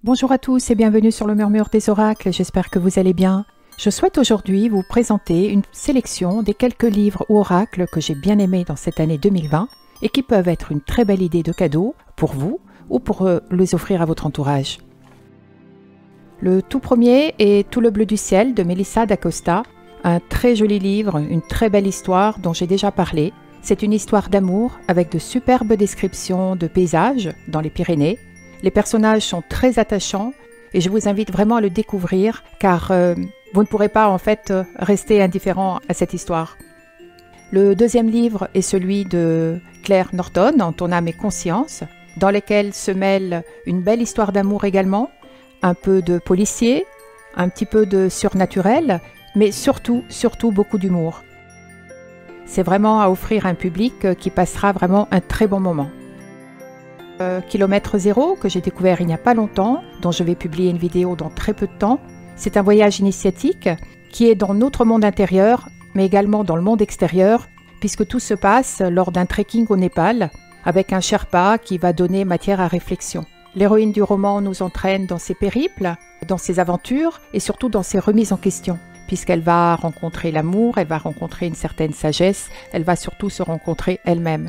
Bonjour à tous et bienvenue sur le Murmure des Oracles, j'espère que vous allez bien. Je souhaite aujourd'hui vous présenter une sélection des quelques livres ou oracles que j'ai bien aimés dans cette année 2020 et qui peuvent être une très belle idée de cadeau pour vous ou pour les offrir à votre entourage. Le tout premier est Tout le bleu du ciel de Melissa d'Acosta, un très joli livre, une très belle histoire dont j'ai déjà parlé. C'est une histoire d'amour avec de superbes descriptions de paysages dans les Pyrénées. Les personnages sont très attachants et je vous invite vraiment à le découvrir car vous ne pourrez pas en fait rester indifférent à cette histoire. Le deuxième livre est celui de Claire Norton, En ton âme et conscience, dans lequel se mêle une belle histoire d'amour également, un peu de policier, un petit peu de surnaturel, mais surtout beaucoup d'humour. C'est vraiment à offrir à un public qui passera vraiment un très bon moment. Kilomètre zéro, que j'ai découvert il n'y a pas longtemps, dont je vais publier une vidéo dans très peu de temps. C'est un voyage initiatique qui est dans notre monde intérieur, mais également dans le monde extérieur, puisque tout se passe lors d'un trekking au Népal, avec un Sherpa qui va donner matière à réflexion. L'héroïne du roman nous entraîne dans ses périples, dans ses aventures et surtout dans ses remises en question, puisqu'elle va rencontrer l'amour, elle va rencontrer une certaine sagesse, elle va surtout se rencontrer elle-même.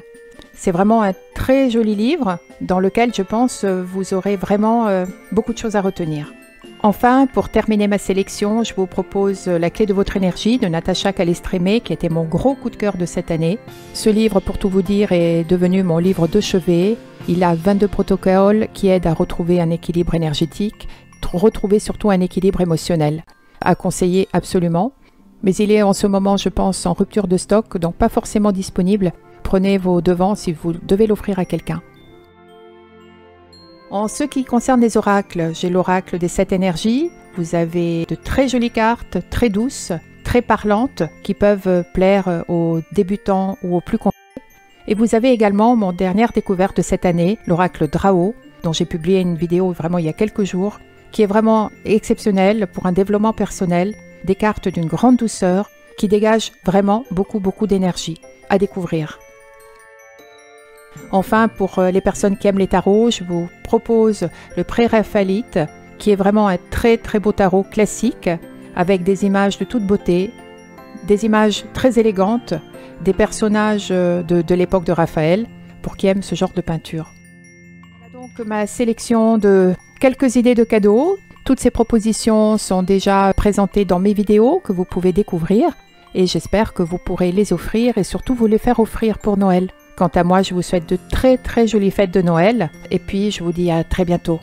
C'est vraiment un très joli livre dans lequel je pense vous aurez vraiment beaucoup de choses à retenir. Enfin, pour terminer ma sélection, je vous propose La clé de votre énergie de Natacha Calestrémé qui était mon gros coup de cœur de cette année. Ce livre, pour tout vous dire, est devenu mon livre de chevet. Il a 22 protocoles qui aident à retrouver un équilibre énergétique, retrouver surtout un équilibre émotionnel. À conseiller absolument. Mais il est en ce moment, je pense, en rupture de stock, donc pas forcément disponible. Prenez vos devants si vous devez l'offrir à quelqu'un. En ce qui concerne les oracles, j'ai l'oracle des 7 énergies. Vous avez de très jolies cartes, très douces, très parlantes, qui peuvent plaire aux débutants ou aux plus compétents. Et vous avez également mon dernière découverte de cette année, l'oracle Drao, dont j'ai publié une vidéo vraiment il y a quelques jours, qui est vraiment exceptionnelle pour un développement personnel, des cartes d'une grande douceur, qui dégagent vraiment beaucoup d'énergie à découvrir. Enfin, pour les personnes qui aiment les tarots, je vous propose le Pré-Raphaélite, qui est vraiment un très beau tarot classique, avec des images de toute beauté, des images très élégantes, des personnages de l'époque de Raphaël, pour qui aiment ce genre de peinture. Voilà donc ma sélection de quelques idées de cadeaux. Toutes ces propositions sont déjà présentées dans mes vidéos que vous pouvez découvrir, et j'espère que vous pourrez les offrir et surtout vous les faire offrir pour Noël. Quant à moi, je vous souhaite de très jolies fêtes de Noël et puis je vous dis à très bientôt.